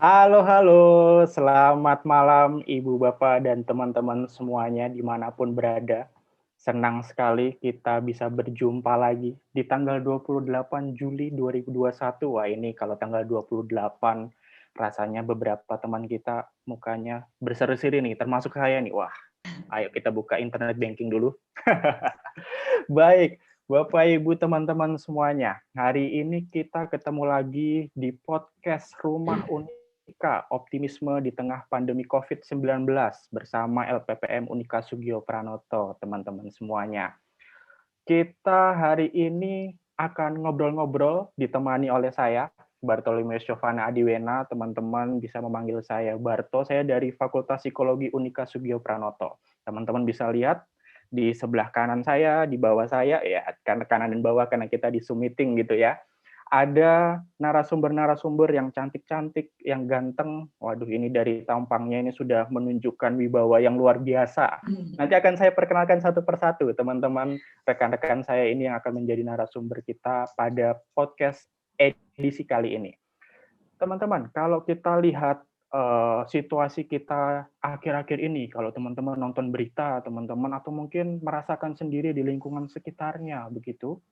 Halo, halo. Selamat malam Ibu, Bapak, dan teman-teman semuanya dimanapun berada. Senang sekali kita bisa berjumpa lagi di tanggal 28 Juli 2021. Wah, ini kalau tanggal 28 rasanya beberapa teman kita mukanya berseri-seri nih, termasuk saya nih. Wah, ayo kita buka internet banking dulu. Baik, Bapak, Ibu, teman-teman semuanya. Hari ini kita ketemu lagi di podcast Rumah Unika, Optimisme di Tengah Pandemi COVID-19 bersama LPPM Unika Sugio Pranoto, teman-teman semuanya. Kita hari ini akan ngobrol-ngobrol ditemani oleh saya, Bartolomeus Giovanna Adiwena. Teman-teman bisa memanggil saya Barto. Saya dari Fakultas Psikologi Unika Sugio Pranoto. Teman-teman bisa lihat di sebelah kanan saya, di bawah saya, ya karena kanan dan bawah karena kita di Zoom meeting gitu ya. Ada narasumber-narasumber yang cantik-cantik, yang ganteng. Waduh, ini dari tampangnya ini sudah menunjukkan wibawa yang luar biasa. Nanti akan saya perkenalkan satu persatu, teman-teman, rekan-rekan saya ini yang akan menjadi narasumber kita pada podcast edisi kali ini. Teman-teman, kalau kita lihat situasi kita akhir-akhir ini, kalau teman-teman nonton berita, teman-teman, atau mungkin merasakan sendiri di lingkungan sekitarnya, begitu,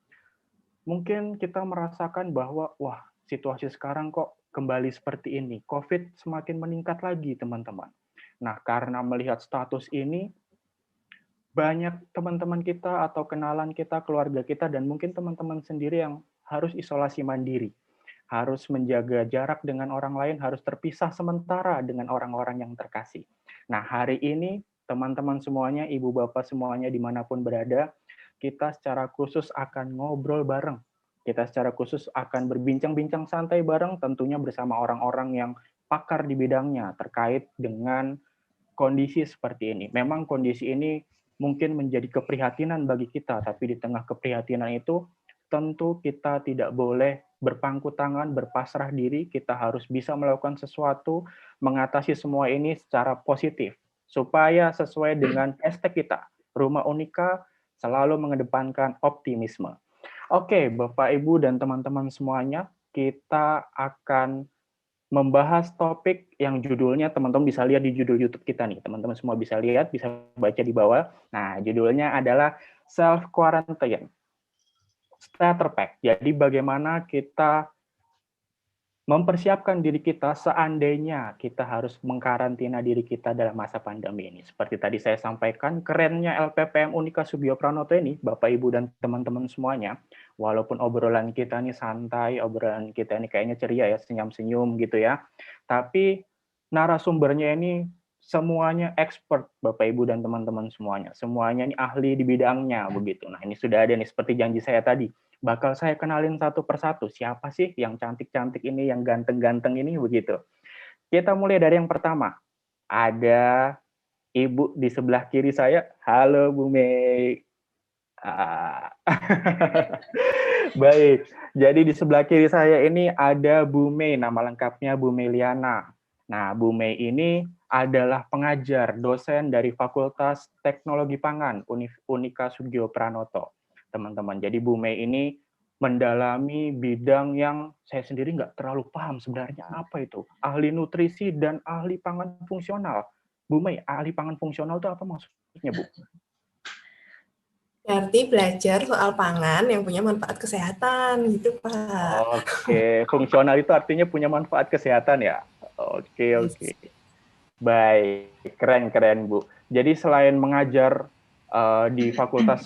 mungkin kita merasakan bahwa, wah, situasi sekarang kok kembali seperti ini. COVID semakin meningkat lagi, teman-teman. Nah, karena melihat status ini, banyak teman-teman kita atau kenalan kita, keluarga kita, dan mungkin teman-teman sendiri yang harus isolasi mandiri, harus menjaga jarak dengan orang lain, harus terpisah sementara dengan orang-orang yang terkasih. Nah, hari ini teman-teman semuanya, ibu bapak semuanya dimanapun berada, kita secara khusus akan ngobrol bareng. Kita secara khusus akan berbincang-bincang santai bareng, tentunya bersama orang-orang yang pakar di bidangnya terkait dengan kondisi seperti ini. Memang kondisi ini mungkin menjadi keprihatinan bagi kita, tapi di tengah keprihatinan itu tentu kita tidak boleh berpangku tangan, berpasrah diri, kita harus bisa melakukan sesuatu, mengatasi semua ini secara positif, supaya sesuai dengan hashtag kita, Rumah Unika selalu mengedepankan optimisme. Oke, Bapak, Ibu, dan teman-teman semuanya, kita akan membahas topik yang judulnya teman-teman bisa lihat di judul YouTube kita nih. Teman-teman semua bisa lihat, bisa baca di bawah. Nah, judulnya adalah Self Quarantine Starter Pack. Jadi bagaimana kita mempersiapkan diri kita seandainya kita harus mengkarantina diri kita dalam masa pandemi ini. Seperti tadi saya sampaikan, kerennya LPPM Unika Sugio Pranoto ini, Bapak, Ibu, dan teman-teman semuanya, walaupun obrolan kita ini santai, obrolan kita ini kayaknya ceria ya, senyum-senyum gitu ya, tapi narasumbernya ini semuanya expert, Bapak, Ibu, dan teman-teman semuanya. Semuanya ini ahli di bidangnya, begitu. Nah, ini sudah ada nih, seperti janji saya tadi, bakal saya kenalin satu persatu. Siapa sih yang cantik-cantik ini, yang ganteng-ganteng ini, begitu. Kita mulai dari yang pertama. Ada Ibu di sebelah kiri saya. Halo, Bu Mei. Ah. Baik, jadi di sebelah kiri saya ini ada Bu Mei, nama lengkapnya Bu Meliana. Nah, Bu Mei ini adalah pengajar, dosen dari Fakultas Teknologi Pangan Unika Sugio Pranoto, teman-teman. Jadi Bu Mei ini mendalami bidang yang saya sendiri nggak terlalu paham sebenarnya apa itu. Ahli nutrisi dan ahli pangan fungsional. Bu Mei, ahli pangan fungsional itu apa maksudnya, Bu? Berarti belajar soal pangan yang punya manfaat kesehatan gitu, Pak. Oke, fungsional itu artinya punya manfaat kesehatan ya? Oke, Yes. oke. Baik, keren-keren Bu. Jadi selain mengajar di Fakultas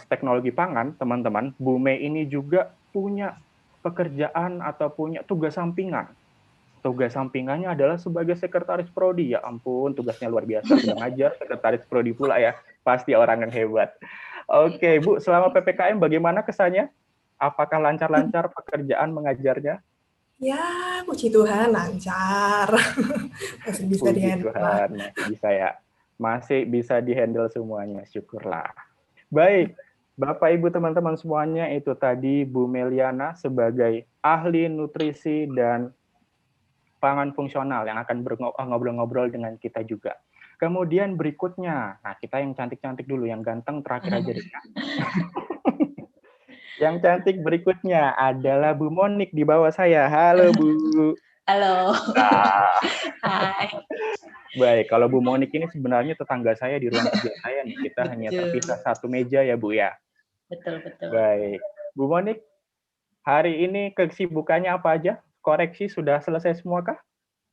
Teknologi Pangan, teman-teman, Bu Mei ini juga punya pekerjaan atau punya tugas sampingan. Tugas sampingannya adalah sebagai sekretaris prodi. Ya ampun, tugasnya luar biasa. Udah ngajar, sekretaris prodi pula ya. Pasti orang yang hebat. Oke, Bu, selama PPKM bagaimana kesannya? Apakah lancar-lancar pekerjaan mengajarnya? Ya, puji Tuhan lancar. Masih bisa Puji dihandle lah. Tuhan, masih bisa ya. Masih bisa dihandle semuanya, syukurlah. Baik, Bapak, Ibu, teman-teman semuanya, itu tadi Bu Meliana sebagai ahli nutrisi dan pangan fungsional yang akan ngobrol-ngobrol dengan kita juga. Kemudian berikutnya, nah kita yang cantik-cantik dulu, yang ganteng terakhir aja deh. Yang cantik berikutnya adalah Bu Monik di bawah saya. Halo Bu. Halo. Ah, Hai. baik, kalau Bu Monik ini sebenarnya tetangga saya di ruang kerja saya nih. Kita hanya Betul. terpisah satu meja ya, Bu ya. Betul. Baik. Bu Monik, hari ini kesibukannya apa aja? Koreksi sudah selesai semua kah?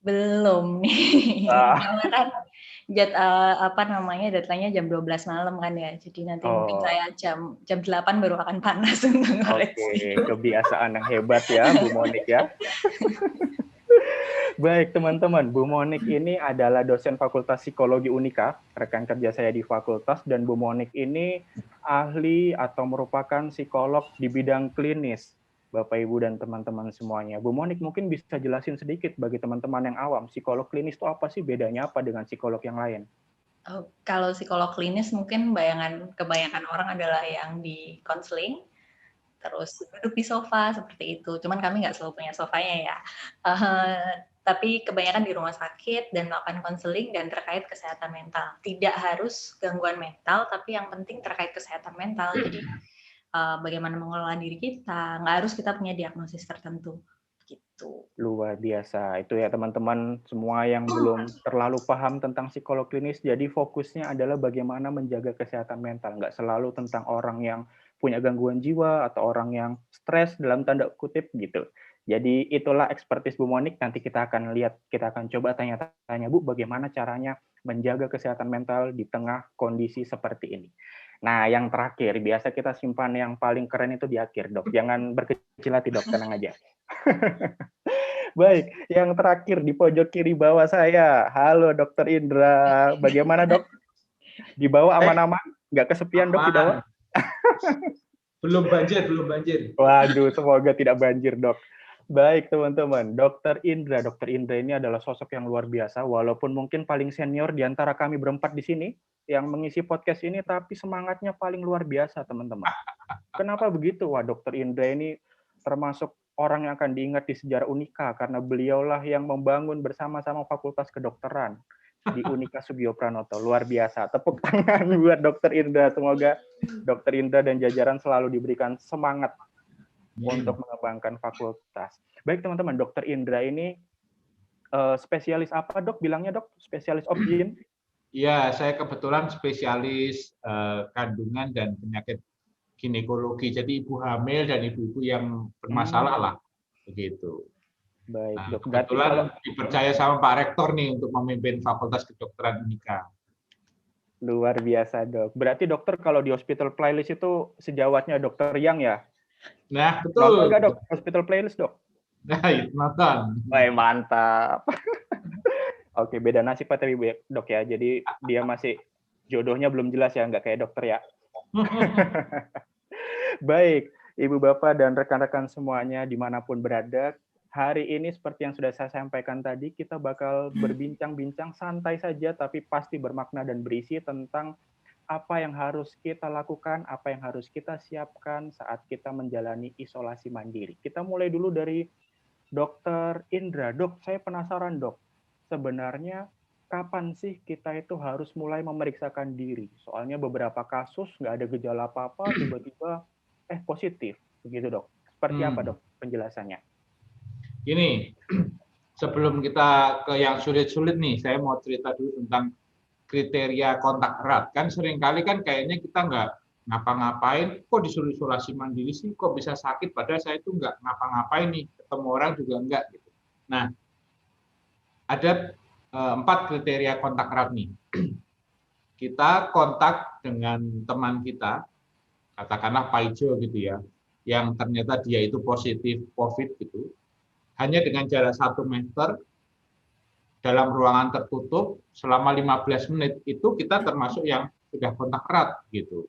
Belum nih. Ah. Karena kan deadline-nya jam 12 malam kan ya. Jadi nanti mungkin Oh, saya jam 8 baru akan panas untuk ngoreksi. oke. Kebiasaan yang hebat ya, Bu Monik ya. Baik, teman-teman. Bu Monik ini adalah dosen Fakultas Psikologi Unika, rekan kerja saya di fakultas, dan Bu Monik ini ahli atau merupakan psikolog di bidang klinis. Bapak, Ibu, dan teman-teman semuanya. Bu Monik mungkin bisa jelasin sedikit bagi teman-teman yang awam, psikolog klinis itu apa sih, bedanya apa dengan psikolog yang lain? Kalau psikolog klinis mungkin kebanyakan orang adalah yang di konseling, terus duduk di sofa seperti itu. Cuman kami nggak selalu punya sofanya ya. Tapi kebanyakan di rumah sakit dan melakukan konseling dan terkait kesehatan mental. Tidak harus gangguan mental, tapi yang penting terkait kesehatan mental. Jadi bagaimana mengelola diri kita, nggak harus kita punya diagnosis tertentu. Gitu. Luar biasa. Itu ya teman-teman semua yang belum terlalu paham tentang psikolog klinis, jadi fokusnya adalah bagaimana menjaga kesehatan mental. Nggak selalu tentang orang yang punya gangguan jiwa atau orang yang stres dalam tanda kutip gitu. Jadi itulah ekspertis Bu Monik. Nanti kita akan lihat, kita akan coba tanya-tanya Bu, bagaimana caranya menjaga kesehatan mental di tengah kondisi seperti ini. Nah, yang terakhir, biasa kita simpan yang paling keren itu di akhir, Dok. Jangan berkecil hati, Dok. Tenang aja. Baik, yang terakhir di pojok kiri bawah saya. Halo, Dokter Indra. Bagaimana, Dok? Di bawah aman-aman? Nggak kesepian, Dok, di bawah? Belum banjir. Waduh, semoga tidak banjir, Dok. Baik, teman-teman. Dokter Indra ini adalah sosok yang luar biasa, walaupun mungkin paling senior di antara kami berempat di sini yang mengisi podcast ini, tapi semangatnya paling luar biasa, teman-teman. Kenapa begitu? Wah, Dokter Indra ini termasuk orang yang akan diingat di sejarah Unika, karena beliaulah yang membangun bersama-sama Fakultas Kedokteran di Unika Sugio Pranoto. Luar biasa. Tepuk tangan buat Dokter Indra. Semoga Dokter Indra dan jajaran selalu diberikan semangat untuk mengembangkan fakultas. Baik teman-teman, Dokter Indra ini spesialis apa, Dok? Bilangnya, Dok? Spesialis obgyn? Iya, saya kebetulan spesialis kandungan dan penyakit ginekologi. Jadi ibu hamil dan ibu-ibu yang bermasalah lah, begitu. Baik, nah, Dok. Kebetulan dipercaya sama Pak Rektor nih untuk memimpin Fakultas Kedokteran Unika. Luar biasa, Dok. Berarti dokter kalau di hospital playlist itu sejawatnya Dokter Yang ya? Nah, betul. Nonton nggak, Dok? Hospital playlist, Dok? Nah, itu nonton. Wah, mantap. Oke, beda nasib tapi Dok ya. Jadi dia masih jodohnya belum jelas ya, nggak kayak dokter ya. Baik, Ibu Bapak dan rekan-rekan semuanya dimanapun berada, hari ini seperti yang sudah saya sampaikan tadi, kita bakal berbincang-bincang santai saja, tapi pasti bermakna dan berisi tentang apa yang harus kita lakukan, apa yang harus kita siapkan saat kita menjalani isolasi mandiri. Kita mulai dulu dari Dokter Indra. Dok, saya penasaran, Dok. Sebenarnya kapan sih kita itu harus mulai memeriksakan diri? Soalnya beberapa kasus nggak ada gejala apa-apa, tiba-tiba positif. Begitu, Dok. Seperti apa, Dok, penjelasannya? Gini, sebelum kita ke yang sulit-sulit nih, saya mau cerita dulu tentang kriteria kontak erat. Kan seringkali kan kayaknya kita nggak ngapa-ngapain, kok disuruh isolasi mandiri sih, kok bisa sakit, padahal saya itu nggak ngapa-ngapain nih, ketemu orang juga enggak. Gitu. Nah, ada 4 kriteria kontak erat nih. Kita kontak dengan teman kita, katakanlah Pak Ijo gitu ya, yang ternyata dia itu positif COVID gitu, hanya dengan jarak 1 meter, dalam ruangan tertutup selama 15 menit itu kita termasuk yang sudah kontak erat gitu.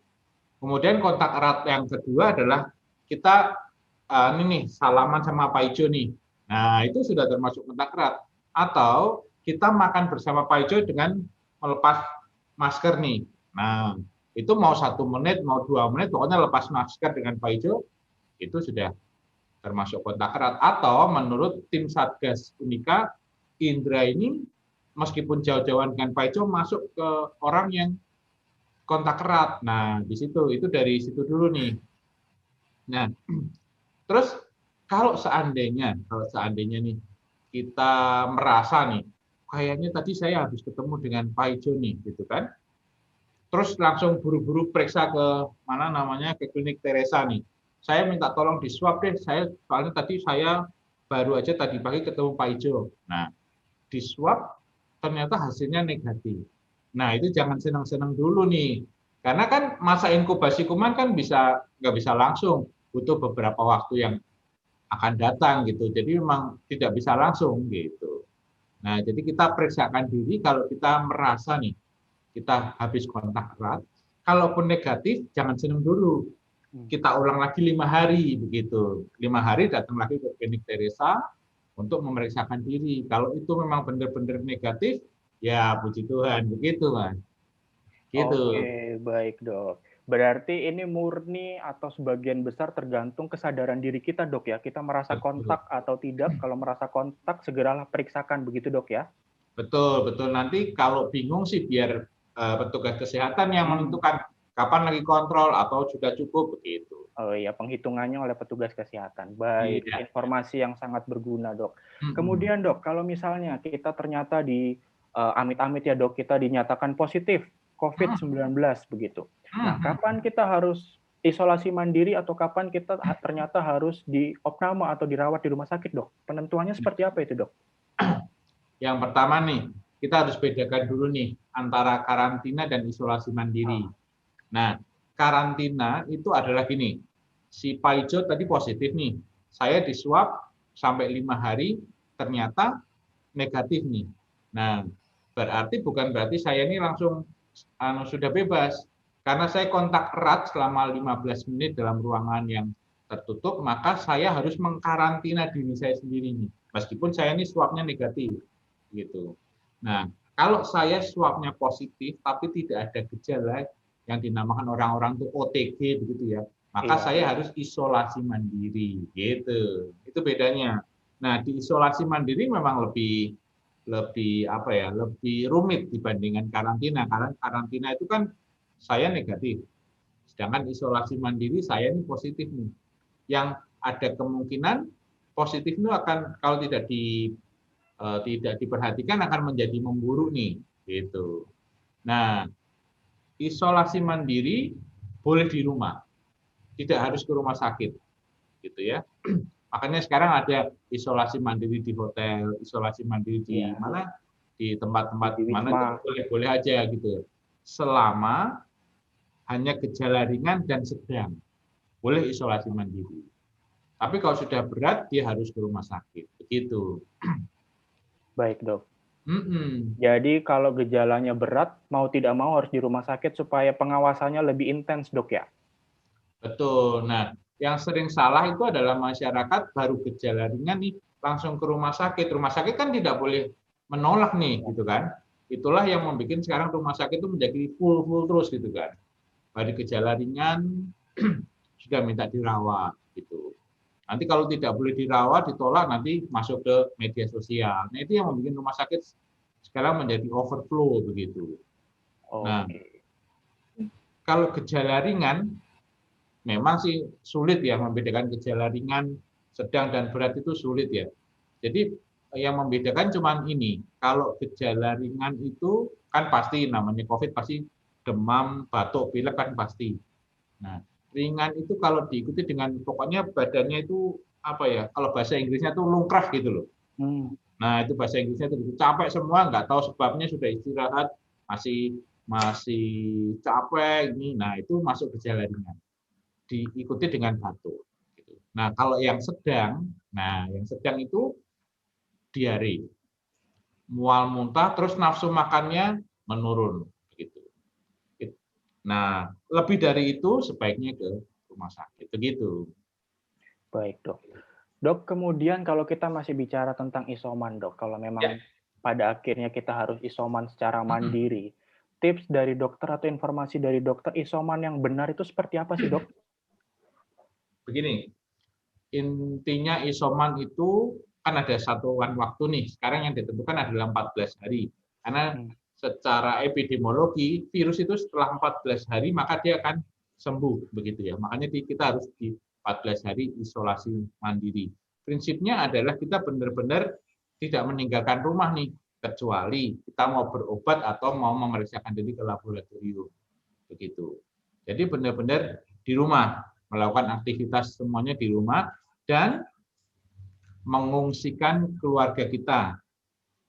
Kemudian kontak erat yang kedua adalah kita ini nih salaman sama Pak Ijo nih. Nah, itu sudah termasuk kontak erat. Atau kita makan bersama Pak Ijo dengan melepas masker nih. Nah, itu mau 1 menit, mau 2 menit, pokoknya lepas masker dengan Pak Ijo itu sudah termasuk kontak erat. Atau menurut tim Satgas Unika, Indra ini meskipun jauh-jauhan dengan Pak Ijo masuk ke orang yang kontak erat. Nah, di situ itu dari situ dulu nih. Nah, terus kalau seandainya nih kita merasa nih, kayaknya tadi saya habis ketemu dengan Pak Ijo nih, gitu kan. Terus langsung buru-buru periksa ke mana namanya, ke klinik Teresa nih. Saya minta tolong di swab deh, soalnya tadi saya baru aja tadi pagi ketemu Pak Ijo. Nah, di swab ternyata hasilnya negatif. Nah, itu jangan senang-senang dulu nih. Karena kan masa inkubasi kuman kan nggak bisa langsung, butuh beberapa waktu yang akan datang gitu. Jadi memang tidak bisa langsung gitu. Nah, jadi kita periksakan diri kalau kita merasa nih, kita habis kontak erat. Kalaupun negatif, jangan senang dulu. Kita ulang lagi 5 hari begitu. 5 hari datang lagi ke klinik Teresa untuk memeriksakan diri. Kalau itu memang benar-benar negatif, ya puji Tuhan begitu, Mas. Gitu. Oke, baik dok. Berarti ini murni atau sebagian besar tergantung kesadaran diri kita dok ya. Kita merasa kontak atau tidak. Kalau merasa kontak, segeralah periksakan begitu dok ya. Betul, betul. Nanti kalau bingung sih biar petugas kesehatan yang menentukan kapan lagi kontrol atau sudah cukup begitu. Oh iya, penghitungannya oleh petugas kesehatan. Baik, Iya. informasi yang sangat berguna dok. Kemudian dok, kalau misalnya kita ternyata amit-amit ya dok, kita dinyatakan positif COVID-19 begitu. Nah, kapan kita harus isolasi mandiri atau kapan kita ternyata harus diopname atau dirawat di rumah sakit dok? Penentuannya seperti apa itu dok? Yang pertama nih, kita harus bedakan dulu nih antara karantina dan isolasi mandiri. Nah, karantina itu adalah gini, si Pak Ijo tadi positif nih, saya di swab sampai 5 hari, ternyata negatif nih. Nah, bukan berarti saya ini langsung sudah bebas. Karena saya kontak erat selama 15 menit dalam ruangan yang tertutup, maka saya harus mengkarantina diri saya sendiri nih. Meskipun saya ini swabnya negatif. Gitu. Nah, kalau saya swabnya positif tapi tidak ada gejala yang dinamakan orang-orang itu OTG begitu ya, maka saya harus isolasi mandiri gitu. Itu bedanya. Nah, di isolasi mandiri memang lebih rumit dibandingkan karantina. Karena karantina itu kan saya negatif. Sedangkan isolasi mandiri saya ini positif nih. Yang ada kemungkinan positif itu akan kalau tidak diperhatikan akan menjadi memburuk nih, gitu. Nah, isolasi mandiri boleh di rumah, tidak harus ke rumah sakit, gitu ya. Makanya sekarang ada isolasi mandiri di hotel, isolasi mandiri di mana, di tempat-tempat mana boleh aja gitu. Selama hanya gejala ringan dan sedang, boleh isolasi mandiri. Tapi kalau sudah berat, dia harus ke rumah sakit, begitu. Baik dok. Jadi kalau gejalanya berat, mau tidak mau harus di rumah sakit supaya pengawasannya lebih intens dok ya? Betul. Nah, yang sering salah itu adalah masyarakat baru gejala ringan nih langsung ke rumah sakit. Rumah sakit kan tidak boleh menolak nih, gitu kan? Itulah yang membuat sekarang rumah sakit itu menjadi full terus gitu kan. Baru gejala ringan sudah minta dirawat gitu. Nanti kalau tidak boleh dirawat, ditolak, nanti masuk ke media sosial. Nah, itu yang membuat rumah sakit sekarang menjadi overflow begitu. Nah, kalau gejala ringan, memang sih sulit ya membedakan gejala ringan, sedang dan berat itu sulit ya. Jadi yang membedakan cuma ini. Kalau gejala ringan itu kan pasti namanya COVID pasti demam, batuk, pilek kan pasti. Nah, ringan itu kalau diikuti dengan pokoknya badannya itu apa ya? Kalau bahasa Inggrisnya itu lungkrah gitu loh. Nah, itu bahasa Inggrisnya itu capek semua, nggak tahu sebabnya, sudah istirahat, masih capek ini. Nah, itu masuk gejala ringan. Diikuti dengan batuk. Gitu. Nah, kalau yang sedang itu diare, mual muntah, terus nafsu makannya menurun. Nah, lebih dari itu sebaiknya ke rumah sakit, begitu. Baik dok. Dok, kemudian kalau kita masih bicara tentang isoman dok, kalau memang pada akhirnya kita harus isoman secara mandiri, tips dari dokter atau informasi dari dokter isoman yang benar itu seperti apa sih dok? Begini, intinya isoman itu kan ada satuan waktu nih, sekarang yang ditentukan adalah 14 hari. Karena secara epidemiologi, virus itu setelah 14 hari maka dia akan sembuh, begitu ya. Makanya kita harus di 14 hari isolasi mandiri. Prinsipnya adalah kita benar-benar tidak meninggalkan rumah nih, kecuali kita mau berobat atau mau memeriksakan diri ke laboratorium. Begitu. Jadi benar-benar di rumah, melakukan aktivitas semuanya di rumah dan mengungsikan keluarga kita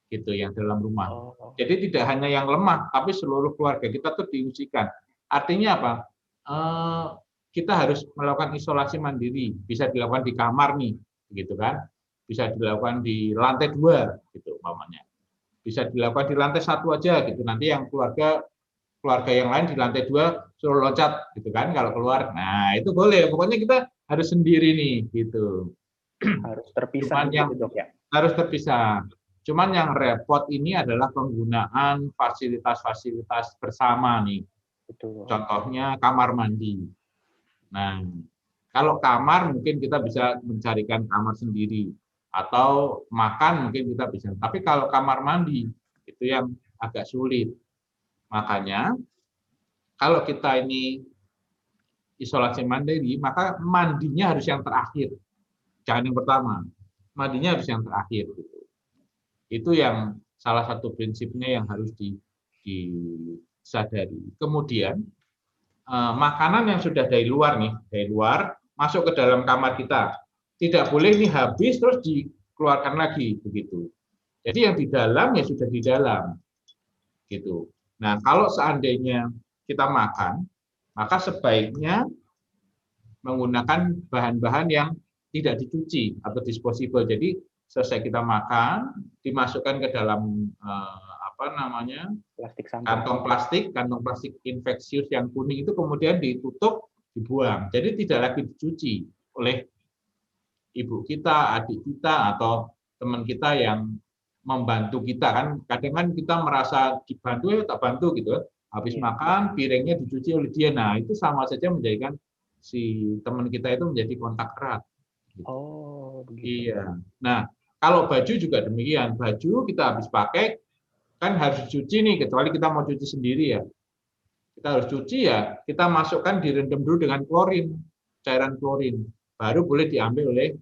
gitu yang dalam rumah. Jadi tidak hanya yang lemah, tapi seluruh keluarga kita tuh diungsikan. Artinya apa? Kita harus melakukan isolasi mandiri, bisa dilakukan di kamar nih, gitu kan? Bisa dilakukan di lantai 2, gitu umpamanya. Bisa dilakukan di lantai 1 aja, gitu. Nanti yang keluarga yang lain di lantai 2 suruh loncat, gitu kan? Kalau keluar, nah itu boleh. Pokoknya kita harus sendiri nih, gitu. Harus terpisah gitu, Dok ya? Harus terpisah. Cuman yang repot ini adalah penggunaan fasilitas-fasilitas bersama nih. Betul. Contohnya kamar mandi. Nah, kalau kamar mungkin kita bisa mencarikan kamar sendiri. Atau makan mungkin kita bisa. Tapi kalau kamar mandi, itu yang agak sulit. Makanya, kalau kita ini isolasi mandiri, maka mandinya harus yang terakhir. Jangan yang pertama. Mandinya harus yang terakhir. Gitu. Itu yang salah satu prinsipnya yang harus disadari. Kemudian, makanan yang sudah dari luar masuk ke dalam kamar kita. Tidak boleh ini habis terus dikeluarkan lagi begitu. Jadi yang di dalam ya sudah di dalam. Gitu. Nah, kalau seandainya kita makan, maka sebaiknya menggunakan bahan-bahan yang tidak dicuci atau disposable. Jadi selesai kita makan, dimasukkan ke dalam kantong plastik infeksius yang kuning itu kemudian ditutup, dibuang. Jadi tidak lagi dicuci oleh ibu kita, adik kita, atau teman kita yang membantu kita kan. Kadang kan kita merasa dibantu ya tak bantu gitu. Habis makan piringnya dicuci oleh dia. Nah itu sama saja menjadikan si teman kita itu menjadi kontak erat. Gitu. Oh begitu. Iya. Nah kalau baju juga demikian. Baju kita habis pakai kan harus dicuci nih, kecuali kita mau cuci sendiri ya. Kita harus cuci ya, kita masukkan direndam dulu dengan klorin, cairan klorin. Baru boleh diambil oleh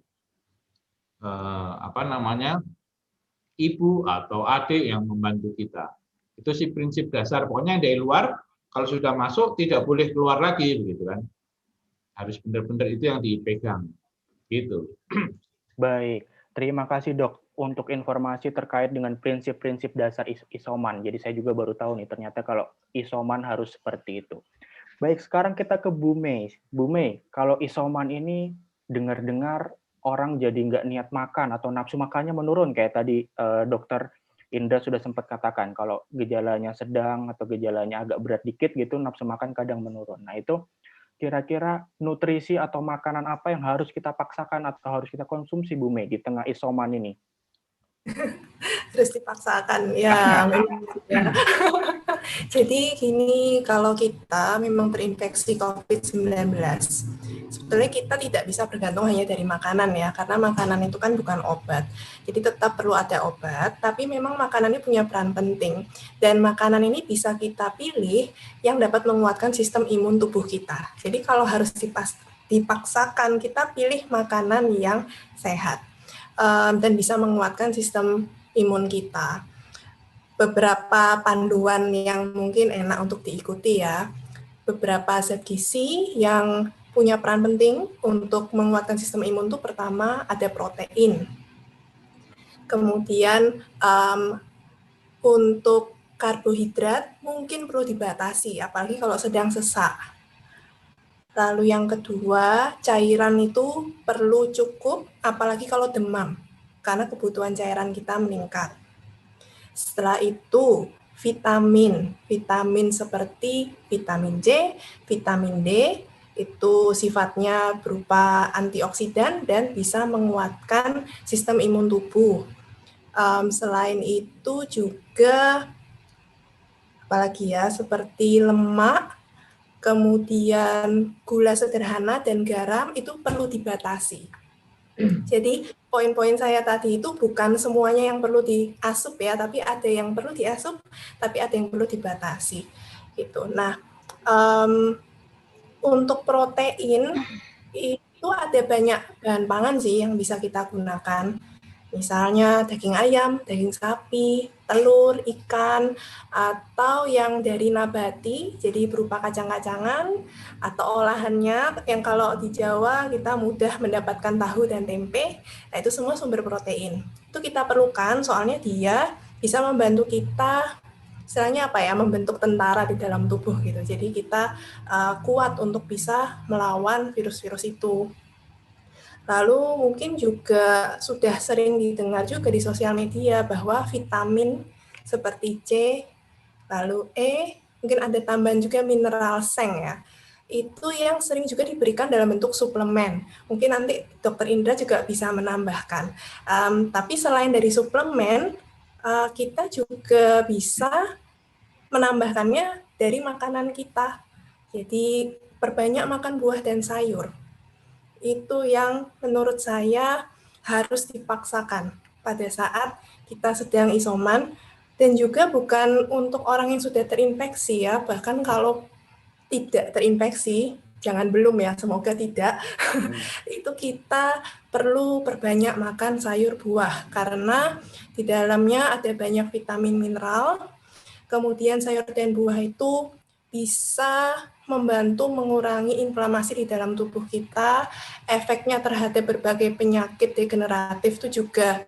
ibu atau adik yang membantu kita. Itu sih prinsip dasar. Pokoknya yang dari luar kalau sudah masuk tidak boleh keluar lagi begitu kan. Harus benar-benar itu yang dipegang. Gitu. Baik, terima kasih Dok untuk informasi terkait dengan prinsip-prinsip dasar isoman. Jadi saya juga baru tahu nih ternyata kalau isoman harus seperti itu. Baik, sekarang kita ke Bu Mei. Bu Mei, kalau isoman ini dengar-dengar orang jadi nggak niat makan atau nafsu makannya menurun kayak tadi Dokter Indra sudah sempat katakan kalau gejalanya sedang atau gejalanya agak berat dikit gitu nafsu makan kadang menurun. Nah itu kira-kira nutrisi atau makanan apa yang harus kita paksakan atau harus kita konsumsi Bu Mei di tengah isoman ini? Terus dipaksakan ya, memang ya. Jadi gini, kalau kita memang terinfeksi COVID-19, sebetulnya kita tidak bisa bergantung hanya dari makanan ya, karena makanan itu kan bukan obat. Jadi tetap perlu ada obat, tapi memang makanan ini punya peran penting. Dan makanan ini bisa kita pilih yang dapat menguatkan sistem imun tubuh kita. Jadi kalau harus dipaksakan, kita pilih makanan yang sehat dan bisa menguatkan sistem imun kita. Beberapa panduan yang mungkin enak untuk diikuti ya. Beberapa zat gizi yang punya peran penting untuk menguatkan sistem imun itu pertama ada protein. Kemudian untuk karbohidrat mungkin perlu dibatasi, apalagi kalau sedang sesak. Lalu yang kedua, cairan itu perlu cukup, apalagi kalau demam, karena kebutuhan cairan kita meningkat. Setelah itu, vitamin seperti vitamin C, vitamin D, itu sifatnya berupa antioksidan dan bisa menguatkan sistem imun tubuh. Selain itu juga, apalagi ya, seperti lemak, kemudian gula sederhana dan garam itu perlu dibatasi. Jadi poin-poin saya tadi itu bukan semuanya yang perlu diasup ya, tapi ada yang perlu diasup, tapi ada yang perlu dibatasi. Gitu. Nah, untuk protein itu ada banyak bahan pangan sih yang bisa kita gunakan. Misalnya daging ayam, daging sapi, telur, ikan, atau yang dari nabati, jadi berupa kacang-kacangan, atau olahannya yang kalau di Jawa kita mudah mendapatkan tahu dan tempe, nah itu semua sumber protein. Itu kita perlukan soalnya dia bisa membantu kita, istilahnya apa ya, membentuk tentara di dalam tubuh gitu. Jadi kita kuat untuk bisa melawan virus-virus itu. Lalu mungkin juga sudah sering didengar juga di sosial media bahwa vitamin seperti C, lalu E, mungkin ada tambahan juga mineral seng ya. Itu yang sering juga diberikan dalam bentuk suplemen. Mungkin nanti Dokter Indra juga bisa menambahkan. Tapi selain dari suplemen, kita juga bisa menambahkannya dari makanan kita. Jadi perbanyak makan buah dan sayur. Itu yang menurut saya harus dipaksakan pada saat kita sedang isoman, dan juga bukan untuk orang yang sudah terinfeksi ya, bahkan kalau tidak terinfeksi, jangan belum ya, semoga tidak, itu kita perlu perbanyak makan sayur buah, karena di dalamnya ada banyak vitamin mineral, kemudian sayur dan buah itu bisa membantu mengurangi inflamasi di dalam tubuh kita, efeknya terhadap berbagai penyakit degeneratif itu juga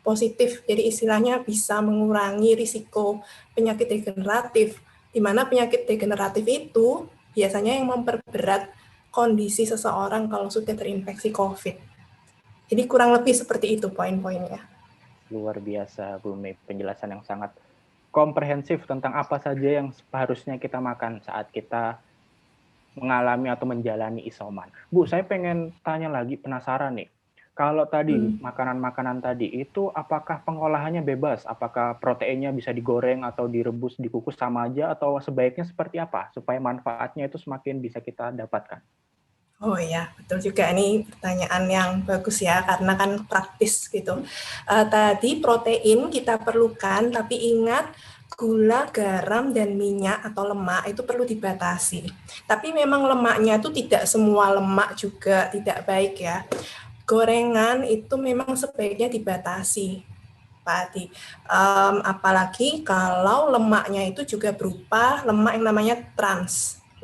positif. Jadi istilahnya bisa mengurangi risiko penyakit degeneratif, di mana penyakit degeneratif itu biasanya yang memperberat kondisi seseorang kalau sudah terinfeksi COVID. Jadi kurang lebih seperti itu poin-poinnya. Luar biasa, Bu Mei, penjelasan yang sangat komprehensif tentang apa saja yang seharusnya kita makan saat kita mengalami atau menjalani isoman. Bu, saya pengen tanya lagi, penasaran nih. Kalau tadi makanan-makanan tadi itu apakah pengolahannya bebas? Apakah proteinnya bisa digoreng atau direbus, dikukus sama aja, atau sebaiknya seperti apa supaya manfaatnya itu semakin bisa kita dapatkan? Oh ya, betul juga, ini pertanyaan yang bagus ya, karena kan praktis gitu. Tadi protein kita perlukan, tapi ingat gula, garam, dan minyak atau lemak itu perlu dibatasi. Tapi memang lemaknya itu tidak semua lemak juga tidak baik ya. Gorengan itu memang sebaiknya dibatasi, Pak Adi. Apalagi kalau lemaknya itu juga berupa lemak yang namanya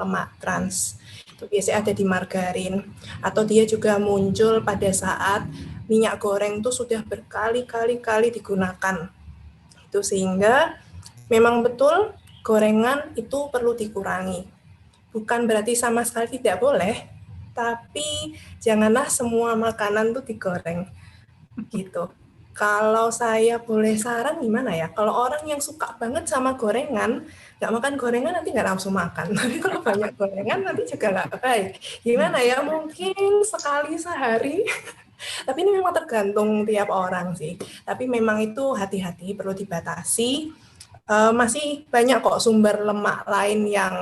lemak trans. Itu biasanya ada di margarin, atau dia juga muncul pada saat minyak goreng itu sudah berkali-kali digunakan. Itu sehingga memang betul gorengan itu perlu dikurangi. Bukan berarti sama sekali tidak boleh, tapi janganlah semua makanan tuh digoreng gitu. Kalau saya boleh saran gimana ya, kalau orang yang suka banget sama gorengan, nggak makan gorengan nanti nggak nafsu makan. Tapi kalau banyak gorengan nanti juga nggak baik. Gimana ya, mungkin sekali sehari. Tapi ini memang tergantung tiap orang sih. Tapi memang itu hati-hati, perlu dibatasi. Masih banyak kok sumber lemak lain yang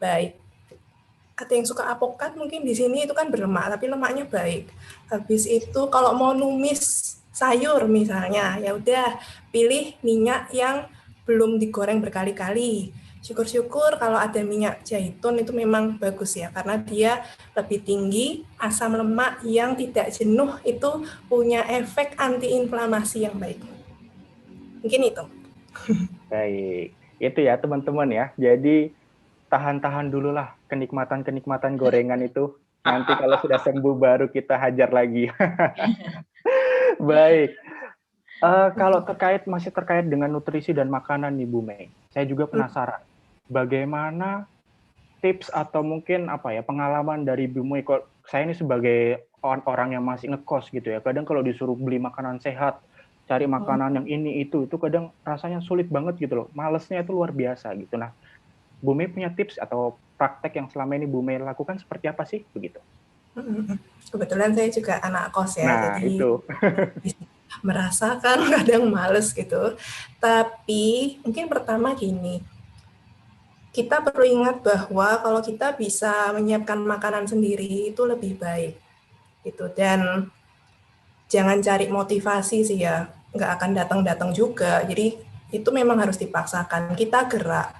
baik. Ada yang suka apokat mungkin di sini itu kan berlemak, tapi lemaknya baik. Habis itu kalau mau numis sayur misalnya, ya udah pilih minyak yang belum digoreng berkali-kali. Syukur-syukur kalau ada minyak zaitun itu memang bagus ya, karena dia lebih tinggi asam lemak yang tidak jenuh, itu punya efek antiinflamasi yang baik. Mungkin itu. Baik, itu ya teman-teman ya. Jadi tahan-tahan dulu lah kenikmatan-kenikmatan gorengan itu. Nanti kalau sudah sembuh baru kita hajar lagi. Baik. Kalau masih terkait dengan nutrisi dan makanan nih Bu Mei, saya juga penasaran. Bagaimana tips atau mungkin pengalaman dari Bu Mei? Saya ini sebagai orang yang masih ngekos gitu ya. Kadang kalau disuruh beli makanan sehat, cari makanan yang ini itu kadang rasanya sulit banget gitu loh. Malesnya itu luar biasa gitu. Nah, Bu Mei punya tips atau praktek yang selama ini Bu Mei lakukan seperti apa sih begitu? Kebetulan saya juga anak kos ya, nah, jadi itu. merasakan kadang males gitu. Tapi mungkin pertama gini, kita perlu ingat bahwa kalau kita bisa menyiapkan makanan sendiri itu lebih baik gitu. Dan jangan cari motivasi sih ya, nggak akan datang-datang juga. Jadi itu memang harus dipaksakan. Kita gerak.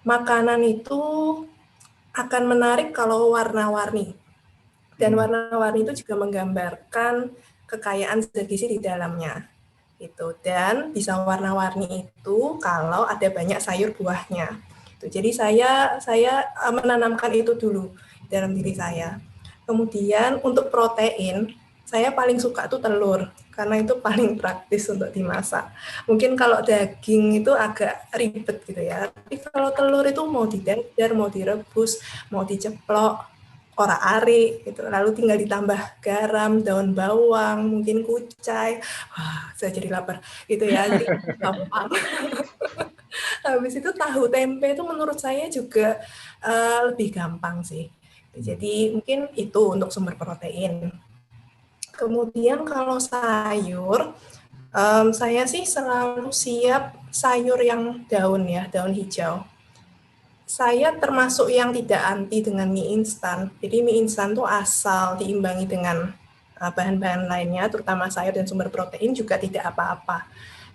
Makanan itu akan menarik kalau warna-warni. Dan warna-warni itu juga menggambarkan kekayaan zat gizi di dalamnya. Itu, dan bisa warna-warni itu kalau ada banyak sayur buahnya. Jadi saya menanamkan itu dulu dalam diri saya. Kemudian untuk protein, saya paling suka tuh telur karena itu paling praktis untuk dimasak. Mungkin kalau daging itu agak ribet gitu ya. Tapi kalau telur itu mau didadar, mau direbus, mau diceplok, orak-arik gitu. Lalu tinggal ditambah garam, daun bawang, mungkin kucai. Wah, saya jadi lapar gitu ya. Jadi gampang. Habis itu tahu tempe itu menurut saya juga lebih gampang sih. Jadi mungkin itu untuk sumber protein. Kemudian kalau sayur, saya sih selalu siap sayur yang daun ya, daun hijau. Saya termasuk yang tidak anti dengan mie instan. Jadi mie instan tuh asal diimbangi dengan bahan-bahan lainnya, terutama sayur dan sumber protein juga tidak apa-apa.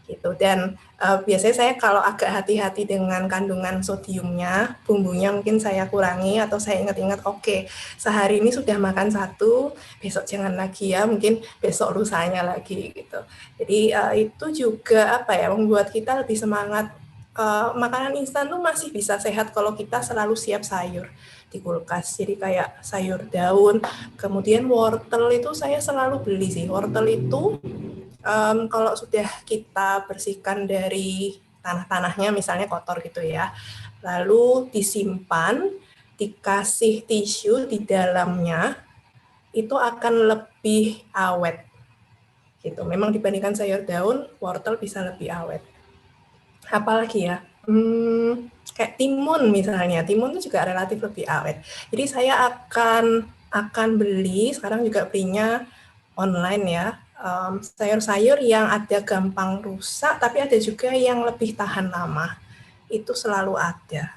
Gitu. Dan biasanya saya kalau agak hati-hati dengan kandungan sodiumnya, bumbunya mungkin saya kurangi atau saya ingat-ingat, oke, sehari ini sudah makan satu, besok jangan lagi ya, mungkin besok lusanya lagi gitu. Jadi itu juga apa ya, membuat kita lebih semangat. Makanan instan tuh masih bisa sehat kalau kita selalu siap sayur di kulkas. Jadi kayak sayur daun, kemudian wortel itu saya selalu beli sih. Wortel itu kalau sudah kita bersihkan dari tanah-tanahnya, misalnya kotor gitu ya, lalu disimpan, dikasih tisu di dalamnya, itu akan lebih awet. Gitu. Memang dibandingkan sayur daun, wortel bisa lebih awet. Apalagi ya, kayak timun misalnya, timun itu juga relatif lebih awet. Jadi saya akan beli, sekarang juga belinya online ya, sayur-sayur yang ada gampang rusak, tapi ada juga yang lebih tahan lama. Itu selalu ada.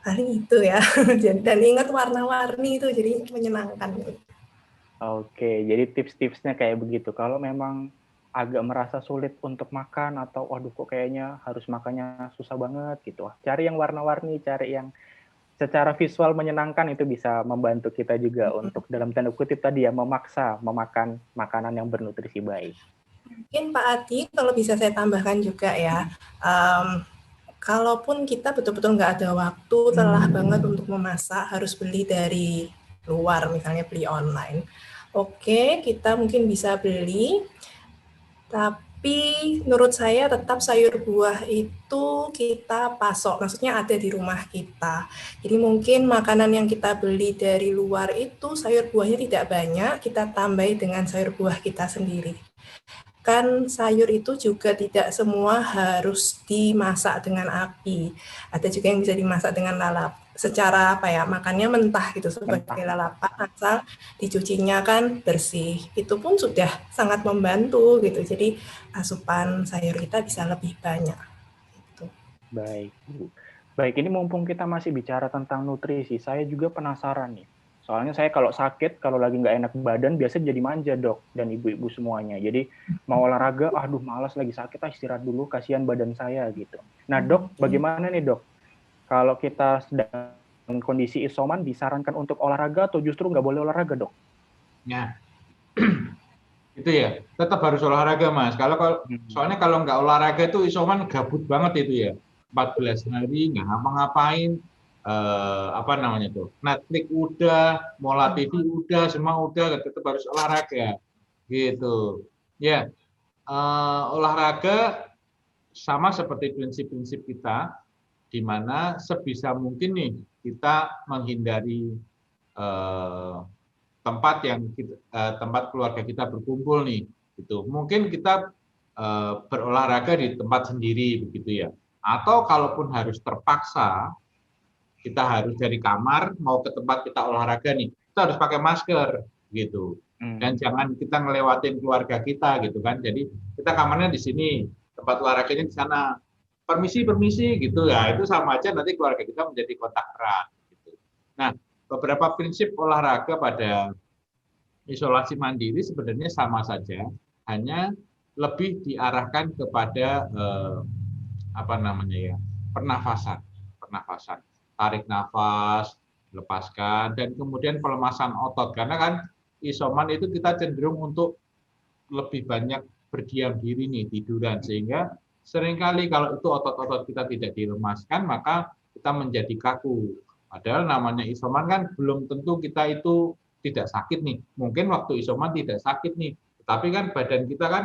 Paling itu ya. Dan ingat warna-warni itu, jadi menyenangkan. Oke, jadi tips-tipsnya kayak begitu. Kalau memang agak merasa sulit untuk makan atau waduh kok kayaknya harus makannya susah banget gitu. Cari yang warna-warni, cari yang secara visual menyenangkan, itu bisa membantu kita juga untuk dalam tanda kutip tadi ya, memaksa memakan makanan yang bernutrisi baik. Mungkin Pak Adi, kalau bisa saya tambahkan juga ya, kalaupun kita betul-betul nggak ada waktu, lelah banget untuk memasak, harus beli dari luar, misalnya beli online. Oke, kita mungkin bisa beli, tapi menurut saya tetap sayur buah itu kita pasok, maksudnya ada di rumah kita. Jadi mungkin makanan yang kita beli dari luar itu sayur buahnya tidak banyak, kita tambahi dengan sayur buah kita sendiri. Kan sayur itu juga tidak semua harus dimasak dengan api. Ada juga yang bisa dimasak dengan lalap. Secara apa ya, makannya mentah gitu sebagai lalapan, asal dicucinya kan bersih. Itu pun sudah sangat membantu gitu. Jadi asupan sayur kita bisa lebih banyak. Gitu. Baik, Bu. Baik, ini mumpung kita masih bicara tentang nutrisi, saya juga penasaran nih. Soalnya saya kalau sakit, kalau lagi nggak enak badan, biasanya jadi manja, Dok, dan ibu-ibu semuanya. Jadi mau olahraga, aduh malas lagi sakit, istirahat dulu, kasihan badan saya gitu. Nah, Dok, bagaimana nih, Dok? Kalau kita sedang kondisi isoman, disarankan untuk olahraga atau justru nggak boleh olahraga, Dok? Ya, itu ya, tetap harus olahraga, Mas. Soalnya kalau nggak olahraga itu isoman gabut banget itu ya. 14 hari nggak ngapa-ngapain, apa namanya tuh, Netflix udah, Mola TV udah, semua udah, tetap harus olahraga, gitu. Ya, olahraga sama seperti prinsip-prinsip kita, di mana sebisa mungkin nih kita menghindari tempat keluarga kita berkumpul nih, gitu. Mungkin kita berolahraga di tempat sendiri begitu ya. Atau kalaupun harus terpaksa kita harus dari kamar mau ke tempat kita olahraga nih, kita harus pakai masker gitu. Dan jangan kita ngelewatin keluarga kita gitu kan. Jadi kita kamarnya di sini, tempat olahraganya di sana. Permisi gitu ya, itu sama aja nanti keluarga kita menjadi kontak erat gitu. Nah, beberapa prinsip olahraga pada isolasi mandiri sebenarnya sama saja, hanya lebih diarahkan kepada pernafasan. Tarik nafas, lepaskan, dan kemudian pelemasan otot. Karena kan isoman itu kita cenderung untuk lebih banyak berdiam diri nih, tiduran, sehingga seringkali kalau itu otot-otot kita tidak dilemaskan, maka kita menjadi kaku. Padahal namanya isoman kan belum tentu kita itu tidak sakit nih. Mungkin waktu isoman tidak sakit nih, tapi kan badan kita kan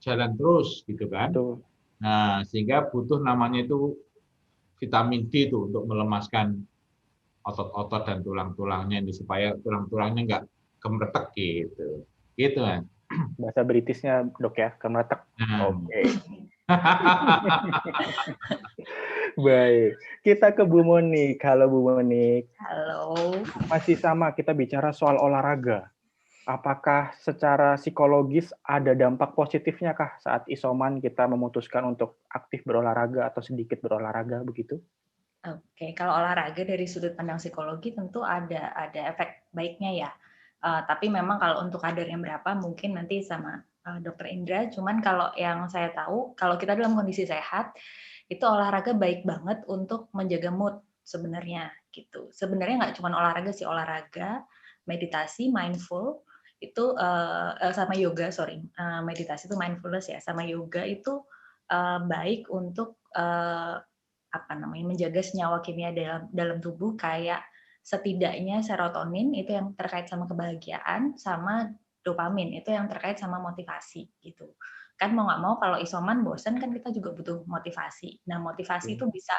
jalan terus gitu kan. Betul. Nah, sehingga butuh namanya itu vitamin D itu untuk melemaskan otot-otot dan tulang-tulangnya ini supaya tulang-tulangnya nggak gemeretek gitu. Gitu kan. Bahasa Britishnya dok ya, kemeretek. Nah. Oke. Baik, kita ke Bu Monik. Halo Bu Monik. Halo. Masih sama, kita bicara soal olahraga. Apakah secara psikologis ada dampak positifnya kah saat isoman kita memutuskan untuk aktif berolahraga atau sedikit berolahraga begitu? Oke, kalau olahraga dari sudut pandang psikologi tentu ada efek baiknya ya. Tapi memang kalau untuk kadar yang berapa mungkin nanti sama Dokter Indra. Cuman kalau yang saya tahu, kalau kita dalam kondisi sehat, itu olahraga baik banget untuk menjaga mood sebenarnya gitu. Sebenarnya nggak cuma olahraga sih, olahraga, meditasi, mindful itu sama yoga, meditasi itu mindfulness ya, sama yoga itu baik untuk menjaga senyawa kimia dalam tubuh kayak setidaknya serotonin itu yang terkait sama kebahagiaan, sama dopamin itu yang terkait sama motivasi gitu. Kan mau nggak mau kalau isoman bosan kan kita juga butuh motivasi. Nah motivasi itu bisa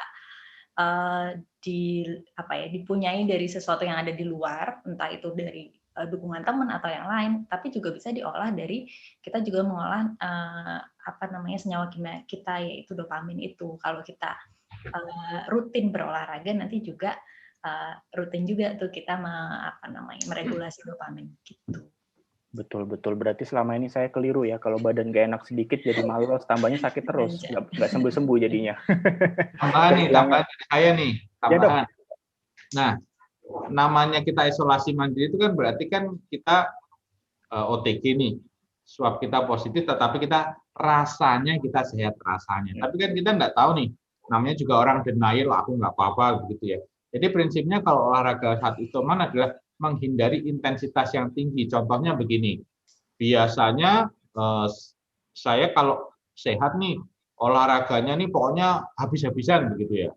dipunyai dari sesuatu yang ada di luar, entah itu dari dukungan teman atau yang lain, tapi juga bisa diolah dari kita juga mengolah senyawa kimia kita yaitu dopamin itu. Kalau kita rutin berolahraga nanti juga rutin juga tuh kita meregulasi dopamin gitu. Betul. Berarti selama ini saya keliru ya, kalau badan gak enak sedikit jadi malas, tambahnya sakit terus, nggak sembuh-sembuh jadinya. Tambahan dari saya nih, tambahan. Ya, nah, namanya kita isolasi mandiri itu kan berarti kan kita OTG nih, swab kita positif, tetapi kita rasanya kita sehat rasanya. Tapi kan kita nggak tahu nih, namanya juga orang denial, aku nggak apa-apa begitu ya. Jadi prinsipnya kalau olahraga saat isoman adalah menghindari intensitas yang tinggi. Contohnya begini, biasanya saya kalau sehat nih, olahraganya nih pokoknya habis-habisan begitu ya,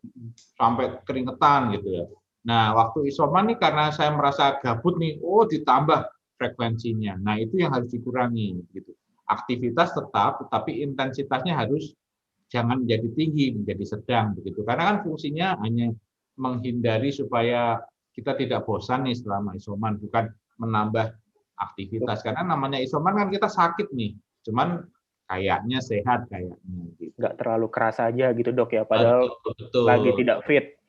sampai keringetan gitu ya. Nah, waktu isoman nih karena saya merasa gabut nih, ditambah frekuensinya. Nah, itu yang harus dikurangi gitu. Aktivitas tetap, tetapi intensitasnya harus jangan menjadi tinggi, menjadi sedang begitu. Karena kan fungsinya hanya menghindari supaya kita tidak bosan nih selama isoman, bukan menambah aktivitas. Karena namanya isoman kan kita sakit nih, cuman kayaknya sehat kayaknya. Gitu. Nggak terlalu keras aja gitu dok ya, padahal betul. Lagi tidak fit.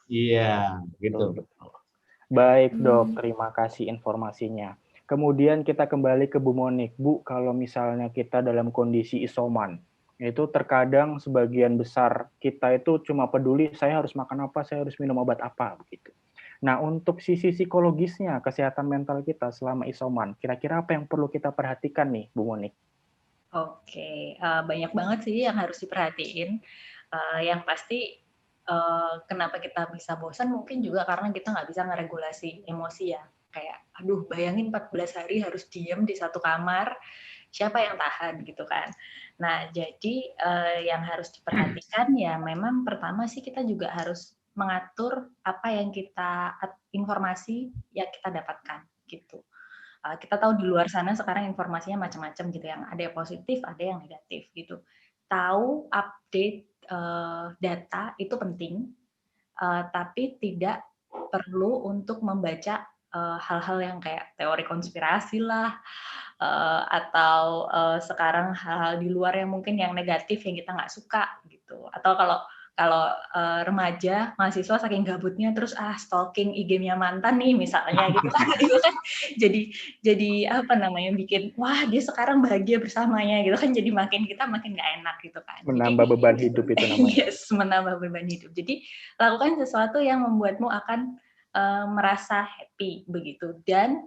Iya, gitu. Betul. Baik dok, terima kasih informasinya. Kemudian kita kembali ke Bu Monik. Bu, kalau misalnya kita dalam kondisi isoman, itu terkadang sebagian besar kita itu cuma peduli saya harus makan apa, saya harus minum obat apa, begitu. Nah, untuk sisi psikologisnya, kesehatan mental kita selama isoman, kira-kira apa yang perlu kita perhatikan nih, Bu Monik? Oke, banyak banget sih yang harus diperhatiin. Yang pasti kenapa kita bisa bosan mungkin juga karena kita nggak bisa ngeregulasi emosi ya. Kayak, aduh bayangin 14 hari harus diem di satu kamar, siapa yang tahan gitu kan. Nah, jadi yang harus diperhatikan ya memang pertama sih kita juga harus mengatur apa yang informasi yang kita dapatkan gitu. Kita tahu di luar sana sekarang informasinya macam-macam gitu, yang ada yang positif, ada yang negatif gitu. Tahu update data itu penting, tapi tidak perlu untuk membaca hal-hal yang kayak teori konspirasi lah, atau sekarang hal-hal di luar yang mungkin yang negatif yang kita nggak suka gitu. Atau kalau remaja, mahasiswa saking gabutnya terus stalking IG-nya mantan nih misalnya gitu kan, itu kan jadi bikin wah dia sekarang bahagia bersamanya gitu kan, jadi kita makin nggak enak gitu kan. Menambah beban hidup itu namanya. Yes, menambah beban hidup. Jadi lakukan sesuatu yang membuatmu akan merasa happy begitu, dan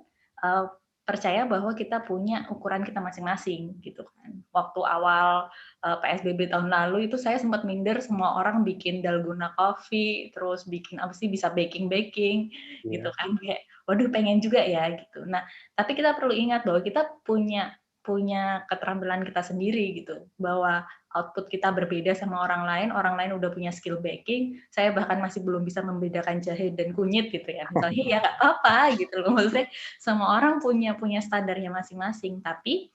percaya bahwa kita punya ukuran kita masing-masing gitu kan. Waktu awal PSBB tahun lalu itu saya sempat minder, semua orang bikin dalgona coffee, terus bikin bisa baking gitu kan, kayak waduh pengen juga ya gitu. Nah, tapi kita perlu ingat bahwa kita punya punya keterampilan kita sendiri gitu, bahwa output kita berbeda sama orang lain udah punya skill baking, saya bahkan masih belum bisa membedakan jahe dan kunyit gitu ya, misalnya ya nggak apa-apa gitu loh, maksudnya semua orang punya standarnya masing-masing, tapi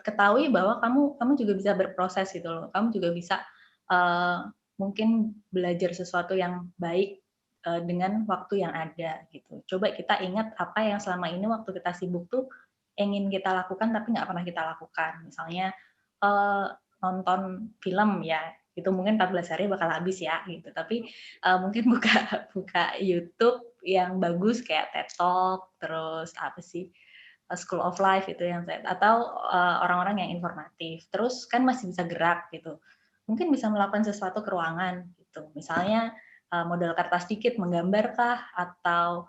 ketahui bahwa kamu juga bisa berproses gitu loh, kamu juga bisa mungkin belajar sesuatu yang baik dengan waktu yang ada gitu. Coba kita ingat apa yang selama ini waktu kita sibuk tuh ingin kita lakukan tapi nggak pernah kita lakukan. Misalnya nonton film ya, itu mungkin 14 hari bakal habis ya gitu. Tapi mungkin buka YouTube yang bagus kayak TED Talk, terus apa sih? School of Life itu yang saya, atau orang-orang yang informatif. Terus kan masih bisa gerak gitu. Mungkin bisa melakukan sesuatu ke ruangan gitu. Misalnya modal kertas dikit menggambarkah atau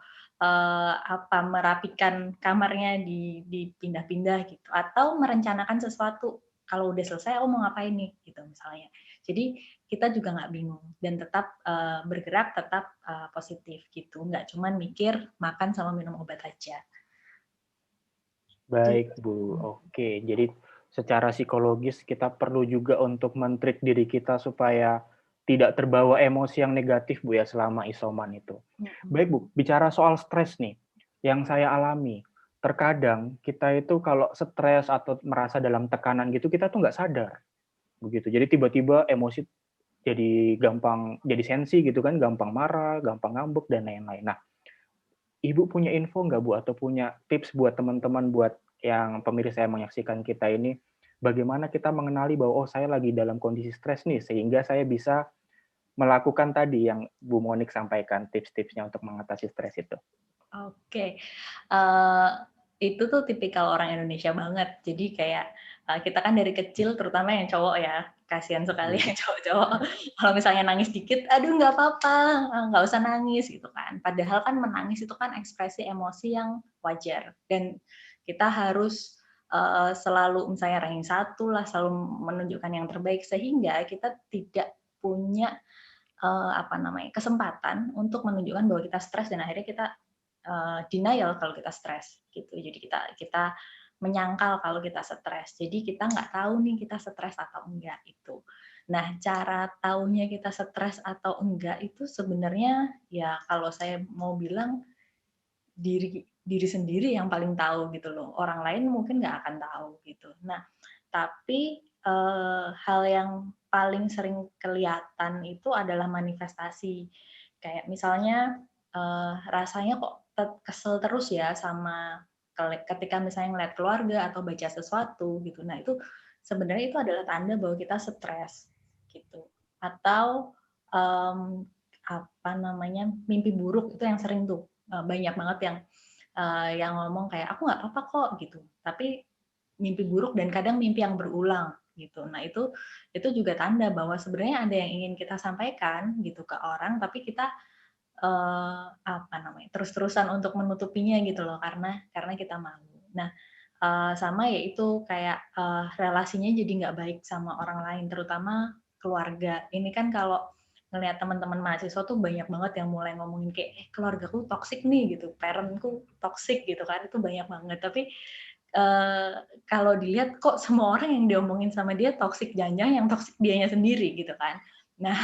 merapikan kamarnya dipindah-pindah gitu, atau merencanakan sesuatu. Kalau udah selesai, mau ngapain nih gitu misalnya. Jadi kita juga nggak bingung dan tetap bergerak, tetap positif gitu. Nggak cuma mikir makan sama minum obat aja. Baik, Bu. Oke, jadi secara psikologis kita perlu juga untuk men-treat diri kita supaya tidak terbawa emosi yang negatif, Bu, ya, selama isoman itu. Baik, Bu. Bicara soal stres nih, yang saya alami, terkadang kita itu kalau stres atau merasa dalam tekanan gitu, kita tuh nggak sadar. Begitu. Jadi tiba-tiba emosi jadi sensi gitu kan, gampang marah, gampang ngambek, dan lain-lain. Nah, Ibu punya info nggak, Bu, atau punya tips buat teman-teman, buat yang pemirsa yang menyaksikan kita ini, bagaimana kita mengenali bahwa, oh, saya lagi dalam kondisi stres nih, sehingga saya bisa melakukan tadi yang Bu Monik sampaikan, tips-tipsnya untuk mengatasi stres itu? Oke, itu tuh tipikal orang Indonesia banget. Jadi kayak kita kan dari kecil, terutama yang cowok ya, kasihan sekali yang cowok-cowok. Kalau misalnya nangis dikit, aduh nggak apa-apa, nggak usah nangis gitu kan. Padahal kan menangis itu kan ekspresi emosi yang wajar dan kita harus selalu misalnya ranking 1 lah, selalu menunjukkan yang terbaik sehingga kita tidak punya kesempatan untuk menunjukkan bahwa kita stres dan akhirnya kita denial kalau kita stres gitu. Jadi kita menyangkal kalau kita stres. Jadi kita nggak tahu nih kita stres atau enggak itu. Nah, cara taunya kita stres atau enggak itu sebenarnya ya kalau saya mau bilang diri sendiri yang paling tahu gitu loh. Orang lain mungkin nggak akan tahu gitu. Nah, tapi hal yang paling sering kelihatan itu adalah manifestasi. Kayak misalnya rasanya kok kesel terus ya sama ketika misalnya ngeliat keluarga atau baca sesuatu gitu. Nah, itu sebenarnya itu adalah tanda bahwa kita stres gitu. Atau mimpi buruk itu yang sering tuh banyak banget yang ngomong kayak aku nggak apa-apa kok gitu. Tapi mimpi buruk dan kadang mimpi yang berulang gitu. Nah, itu juga tanda bahwa sebenarnya ada yang ingin kita sampaikan gitu ke orang, tapi kita terus-terusan untuk menutupinya gitu loh karena kita malu. Nah, sama yaitu kayak relasinya jadi nggak baik sama orang lain, terutama keluarga. Ini kan kalau ngelihat teman-teman mahasiswa tuh banyak banget yang mulai ngomongin kayak keluargaku toksik nih gitu, parentku toksik gitu kan, itu banyak banget. Tapi kalau dilihat kok semua orang yang diomongin sama dia toksik, jangan-jangan yang toksik dianya sendiri gitu kan. Nah,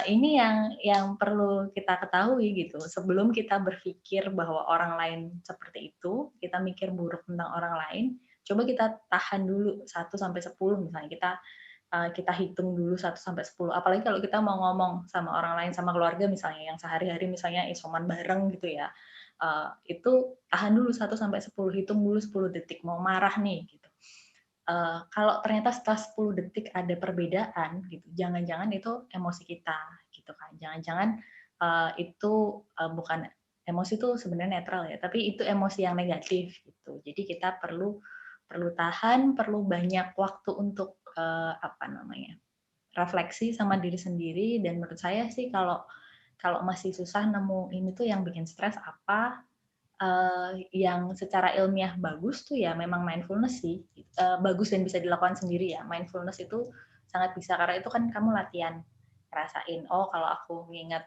ini yang perlu kita ketahui gitu. Sebelum kita berpikir bahwa orang lain seperti itu, kita mikir buruk tentang orang lain, coba kita tahan dulu 1 sampai 10 misalnya. Kita hitung dulu 1 sampai 10. Apalagi kalau kita mau ngomong sama orang lain, sama keluarga misalnya yang sehari-hari misalnya isoman bareng gitu ya. Itu tahan dulu 1 sampai 10, hitung dulu 10 detik mau marah nih gitu. Kalau ternyata setelah 10 detik ada perbedaan gitu, jangan-jangan itu emosi kita gitu kan. Jangan-jangan itu bukan emosi, itu sebenarnya netral ya, tapi itu emosi yang negatif gitu. Jadi kita perlu tahan, perlu banyak waktu untuk refleksi sama diri sendiri. Dan menurut saya sih kalau masih susah nemu ini tuh yang bikin stres apa, yang secara ilmiah bagus tuh ya memang mindfulness sih, bagus dan bisa dilakukan sendiri ya. Mindfulness itu sangat bisa, karena itu kan kamu latihan, rasain, oh kalau aku nginget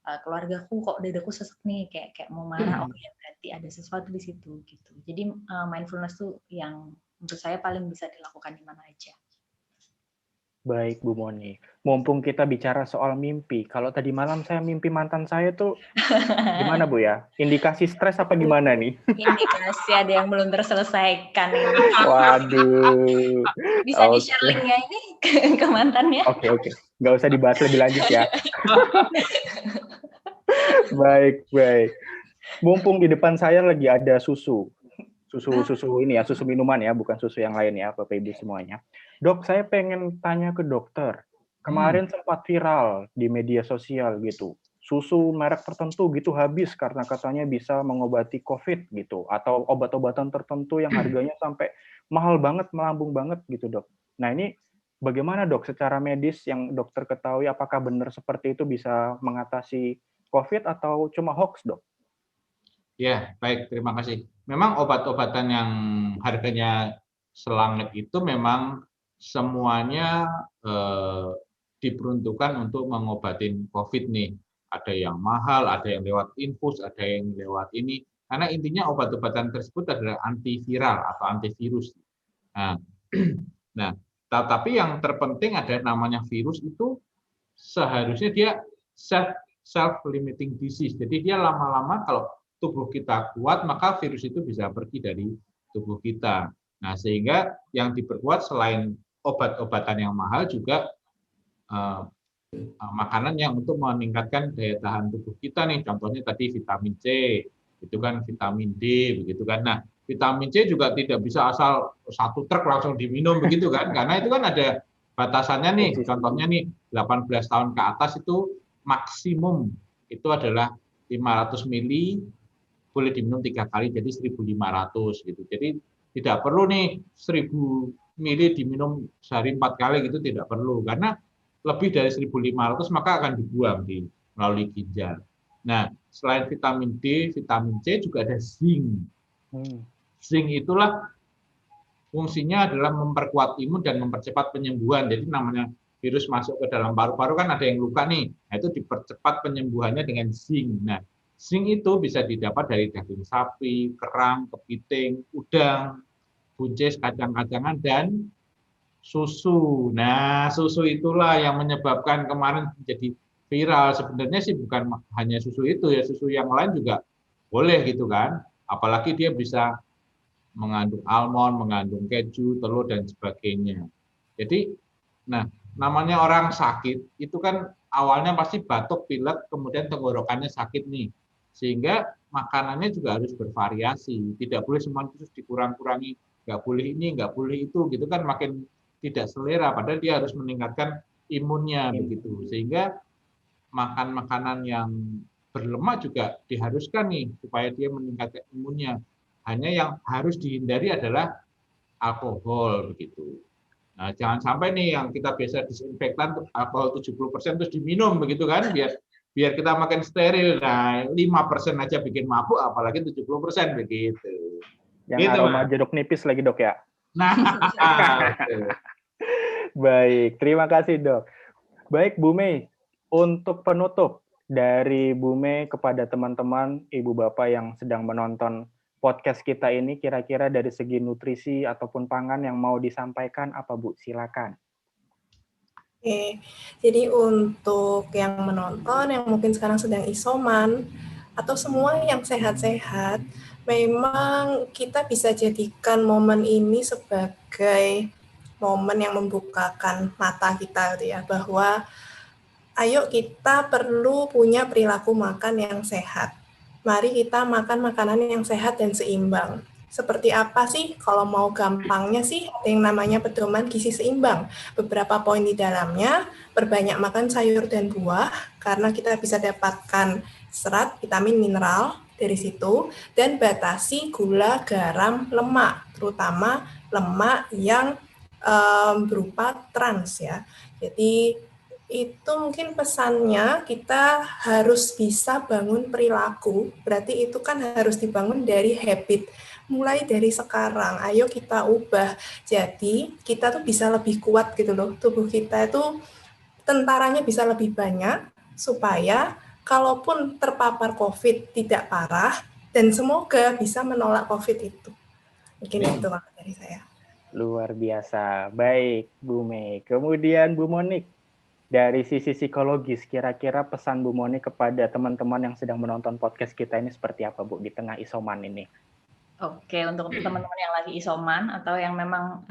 keluargaku kok dadaku sesek nih, kayak mau marah, oh ya berarti ada sesuatu di situ gitu. Jadi mindfulness tuh yang menurut saya paling bisa dilakukan di mana aja. Baik, Bu Moni. Mumpung kita bicara soal mimpi, kalau tadi malam saya mimpi mantan saya tuh gimana, Bu ya? Indikasi stres apa gimana nih? Indikasi ada yang belum terselesaikan. Waduh. Bisa di-share linknya ini ke mantannya? Oke. Nggak usah dibahas lebih lanjut ya. Baik. Mumpung di depan saya lagi ada susu ini ya, susu minuman ya, bukan susu yang lain ya, Bapak Ibu semuanya. Dok, saya pengen tanya ke dokter. Kemarin sempat viral di media sosial gitu. Susu merek tertentu gitu habis karena katanya bisa mengobati COVID gitu, atau obat-obatan tertentu yang harganya sampai mahal banget, melambung banget gitu, Dok. Nah, ini bagaimana, Dok, secara medis yang dokter ketahui, apakah benar seperti itu bisa mengatasi COVID atau cuma hoax, Dok? Ya, baik, terima kasih. Memang obat-obatan yang harganya selangit itu memang semuanya diperuntukkan untuk mengobatin COVID nih. Ada yang mahal, ada yang lewat infus, ada yang lewat ini. Karena intinya obat-obatan tersebut adalah antiviral atau antivirus. Nah, tapi yang terpenting ada namanya virus itu seharusnya dia self-limiting disease. Jadi dia lama-lama kalau tubuh kita kuat, maka virus itu bisa pergi dari tubuh kita. Nah, sehingga yang diperkuat selain obat-obatan yang mahal juga makanan yang untuk meningkatkan daya tahan tubuh kita nih. Contohnya tadi vitamin C, itu kan vitamin D, begitu kan. Nah, vitamin C juga tidak bisa asal satu truk langsung diminum begitu kan, karena itu kan ada batasannya nih. Contohnya nih 18 tahun ke atas itu maksimum itu adalah 500 mili boleh diminum 3 kali, jadi 1.500 gitu. Jadi tidak perlu nih 1.000 mili diminum sehari 4 kali gitu, tidak perlu. Karena lebih dari 1.500 maka akan dibuang melalui ginjal. Nah, selain vitamin D, vitamin C juga ada zinc. Zinc itulah fungsinya adalah memperkuat imun dan mempercepat penyembuhan. Jadi namanya virus masuk ke dalam paru-paru kan ada yang luka nih. Nah, itu dipercepat penyembuhannya dengan zinc. Nah, zinc itu bisa didapat dari daging sapi, kerang, kepiting, udang, buncis, kacang-kacangan, dan susu. Nah, susu itulah yang menyebabkan kemarin menjadi viral. Sebenarnya sih bukan hanya susu itu ya, susu yang lain juga boleh gitu kan. Apalagi dia bisa mengandung almond, mengandung keju, telur, dan sebagainya. Jadi, nah, namanya orang sakit, itu kan awalnya pasti batuk, pilek, kemudian tenggorokannya sakit nih. Sehingga makanannya juga harus bervariasi. Tidak boleh semua terus dikurang-kurangi, nggak boleh ini, nggak boleh itu, gitu kan makin tidak selera. Padahal dia harus meningkatkan imunnya, begitu. Sehingga makan makanan yang berlemak juga diharuskan nih, supaya dia meningkatkan imunnya. Hanya yang harus dihindari adalah alkohol, begitu. Nah, jangan sampai nih yang kita biasa disinfektan alkohol 70% terus diminum begitu kan, biar kita makin steril. Nah, 5% aja bikin mabuk, apalagi 70% begitu. Yang gitu, aroma jeruk nipis lagi, Dok ya. Nah, baik, terima kasih, Dok. Baik, Bu Mei, untuk penutup dari Bu Mei kepada teman-teman Ibu Bapak yang sedang menonton podcast kita ini, kira-kira dari segi nutrisi ataupun pangan yang mau disampaikan apa, Bu? Silakan. Oke, jadi untuk yang menonton, yang mungkin sekarang sedang isoman, atau semua yang sehat-sehat, memang kita bisa jadikan momen ini sebagai momen yang membukakan mata kita, gitu ya, bahwa ayo kita perlu punya perilaku makan yang sehat. Mari kita makan makanan yang sehat dan seimbang. Seperti apa sih? Kalau mau gampangnya sih, ada yang namanya pedoman gizi seimbang. Beberapa poin di dalamnya, perbanyak makan sayur dan buah, karena kita bisa dapatkan serat, vitamin, mineral dari situ, dan batasi gula, garam, lemak, terutama lemak yang berupa trans ya. Jadi itu mungkin pesannya kita harus bisa bangun perilaku, berarti itu kan harus dibangun dari habit, mulai dari sekarang, ayo kita ubah, jadi kita tuh bisa lebih kuat gitu loh, tubuh kita itu tentaranya bisa lebih banyak, supaya kalaupun terpapar COVID tidak parah, dan semoga bisa menolak COVID itu. Mungkin itu dari saya. Luar biasa. Baik, Bu Mei. Kemudian Bu Monik, dari sisi psikologis, kira-kira pesan Bu Monik kepada teman-teman yang sedang menonton podcast kita ini seperti apa, Bu, di tengah isoman ini? Oke, untuk teman-teman yang lagi isoman atau yang memang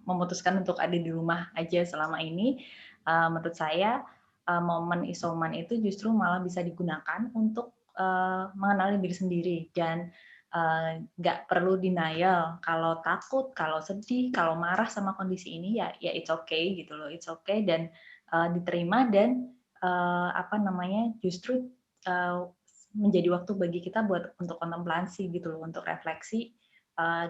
memutuskan untuk ada di rumah aja selama ini, menurut saya momen isoman itu justru malah bisa digunakan untuk mengenali diri sendiri dan nggak perlu denial kalau takut, kalau sedih, kalau marah sama kondisi ini ya it's okay gitu loh, it's okay dan diterima dan justru menjadi waktu bagi kita untuk kontemplasi gitu loh, untuk refleksi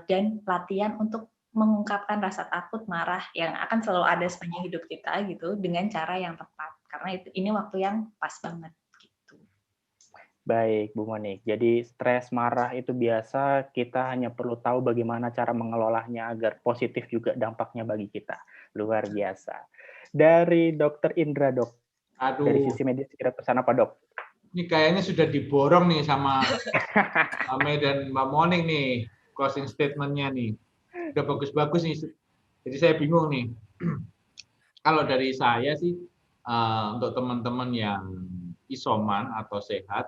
dan latihan untuk mengungkapkan rasa takut, marah yang akan selalu ada sepanjang hidup kita gitu dengan cara yang tepat karena ini waktu yang pas banget gitu. Baik, Bu Monik. Jadi stres, marah itu biasa, kita hanya perlu tahu bagaimana cara mengelolanya agar positif juga dampaknya bagi kita. Luar biasa. Dari Dr. Indra, Dok. Dari sisi medis, kira pesan apa, Dok? Ini kayaknya sudah diborong nih sama Mbak Mei dan Mbak Monik nih, closing statement-nya nih. Udah bagus-bagus nih. Jadi saya bingung nih. Kalau dari saya sih, untuk teman-teman yang isoman atau sehat,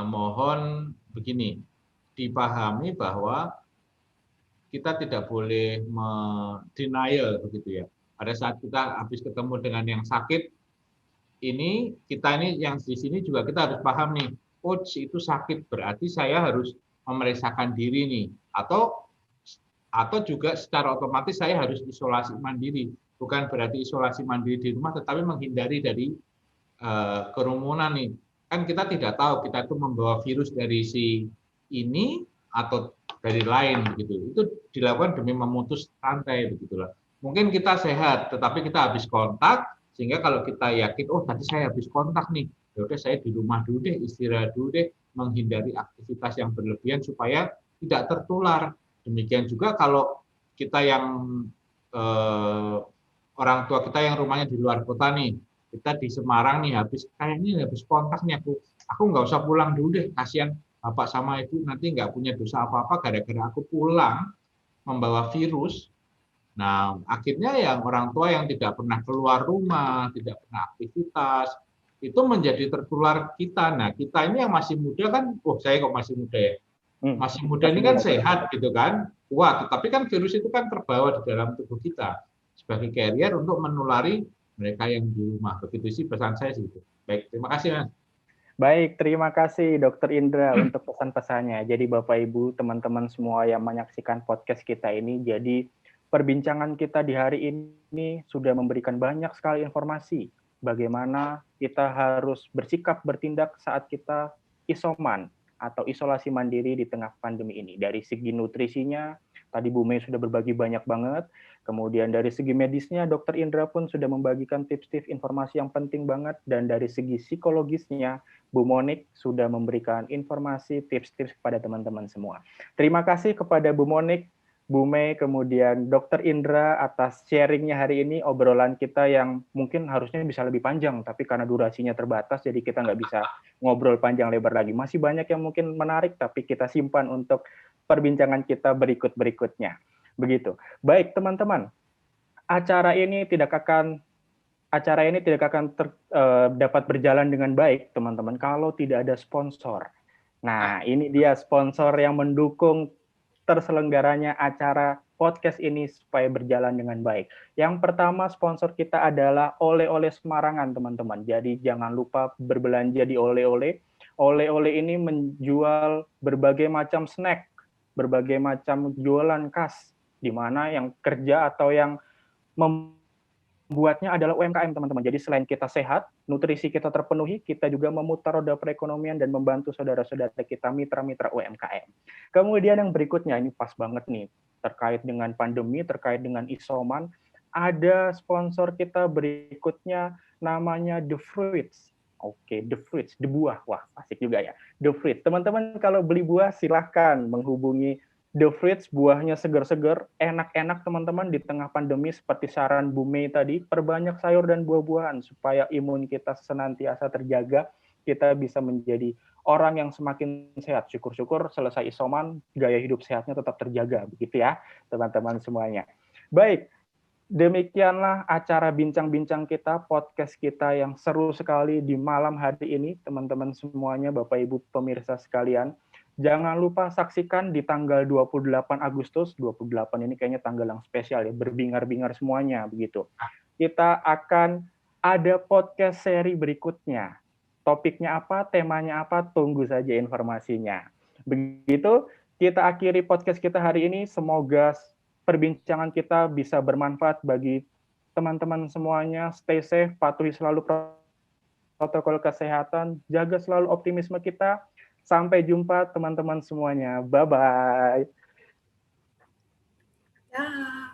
mohon begini, dipahami bahwa kita tidak boleh denial begitu ya. Pada saat kita habis ketemu dengan yang sakit, kita yang di sini juga kita harus paham nih, oh itu sakit berarti saya harus memeriksakan diri nih, atau juga secara otomatis saya harus isolasi mandiri. Bukan berarti isolasi mandiri di rumah, tetapi menghindari dari kerumunan nih. Kan kita tidak tahu kita itu membawa virus dari si ini atau dari lain begitu. Itu dilakukan demi memutus rantai begitulah. Mungkin kita sehat, tetapi kita habis kontak, sehingga kalau kita yakin, oh tadi saya habis kontak nih, ya udah saya di rumah dulu deh, istirahat dulu deh, menghindari aktivitas yang berlebihan supaya tidak tertular. Demikian juga kalau kita yang orang tua kita yang rumahnya di luar kota nih, kita di Semarang nih kayaknya habis kontak nih aku nggak usah pulang dulu deh, kasihan bapak sama ibu nanti nggak punya dosa apa-apa gara-gara aku pulang membawa virus. Nah, akhirnya yang orang tua yang tidak pernah keluar rumah, tidak pernah aktivitas, itu menjadi tertular kita. Nah, kita ini yang masih muda kan, saya kok masih muda ya? Masih muda ini kan sehat gitu kan, kuat. Tetapi kan virus itu kan terbawa di dalam tubuh kita sebagai carrier untuk menulari mereka yang di rumah. Begitu sih pesan saya sih. Baik, terima kasih Mas. Baik, terima kasih Dr. Indra untuk pesan-pesannya. Jadi Bapak Ibu, teman-teman semua yang menyaksikan podcast kita ini, jadi perbincangan kita di hari ini sudah memberikan banyak sekali informasi bagaimana kita harus bersikap bertindak saat kita isoman atau isolasi mandiri di tengah pandemi ini. Dari segi nutrisinya, tadi Bu Mei sudah berbagi banyak banget. Kemudian dari segi medisnya, Dr. Indra pun sudah membagikan tips-tips informasi yang penting banget. Dan dari segi psikologisnya, Bu Monik sudah memberikan informasi, tips-tips kepada teman-teman semua. Terima kasih kepada Bu Monik, Bu Mei, kemudian Dr. Indra atas sharingnya hari ini, obrolan kita yang mungkin harusnya bisa lebih panjang, tapi karena durasinya terbatas, jadi kita nggak bisa ngobrol panjang lebar lagi. Masih banyak yang mungkin menarik, tapi kita simpan untuk perbincangan kita berikut-berikutnya. Begitu. Baik, teman-teman. Acara ini tidak akan dapat berjalan dengan baik, teman-teman, kalau tidak ada sponsor. Nah, ini dia sponsor yang mendukung terselenggaranya acara podcast ini supaya berjalan dengan baik. Yang pertama sponsor kita adalah Oleh-oleh Semarangan, teman-teman. Jadi jangan lupa berbelanja di Oleh-oleh. Oleh-oleh ini menjual berbagai macam snack, berbagai macam jualan khas, di mana yang kerja atau yang membuatnya adalah UMKM, teman-teman. Jadi selain kita sehat, nutrisi kita terpenuhi, kita juga memutar roda perekonomian dan membantu saudara-saudara kita, mitra-mitra UMKM. Kemudian yang berikutnya, ini pas banget nih, terkait dengan pandemi, terkait dengan isoman, ada sponsor kita berikutnya namanya The Fruits. Oke, The Fruits, The Buah. Wah, asik juga ya. The Fruits. Teman-teman kalau beli buah silahkan menghubungi The Fruits, buahnya segar-segar, enak-enak teman-teman di tengah pandemi seperti saran Bu Mei tadi, perbanyak sayur dan buah-buahan supaya imun kita senantiasa terjaga, kita bisa menjadi orang yang semakin sehat. Syukur-syukur selesai isoman, gaya hidup sehatnya tetap terjaga, begitu ya, teman-teman semuanya. Baik, demikianlah acara bincang-bincang kita, podcast kita yang seru sekali di malam hari ini, teman-teman semuanya, Bapak Ibu pemirsa sekalian. Jangan lupa saksikan di tanggal 28 Agustus, 28 ini kayaknya tanggal yang spesial ya, berbingar-bingar semuanya, begitu. Kita akan ada podcast seri berikutnya. Topiknya apa, temanya apa, tunggu saja informasinya. Begitu, kita akhiri podcast kita hari ini. Semoga perbincangan kita bisa bermanfaat bagi teman-teman semuanya. Stay safe, patuhi selalu protokol kesehatan, jaga selalu optimisme kita. Sampai jumpa teman-teman semuanya. Bye-bye. Ya.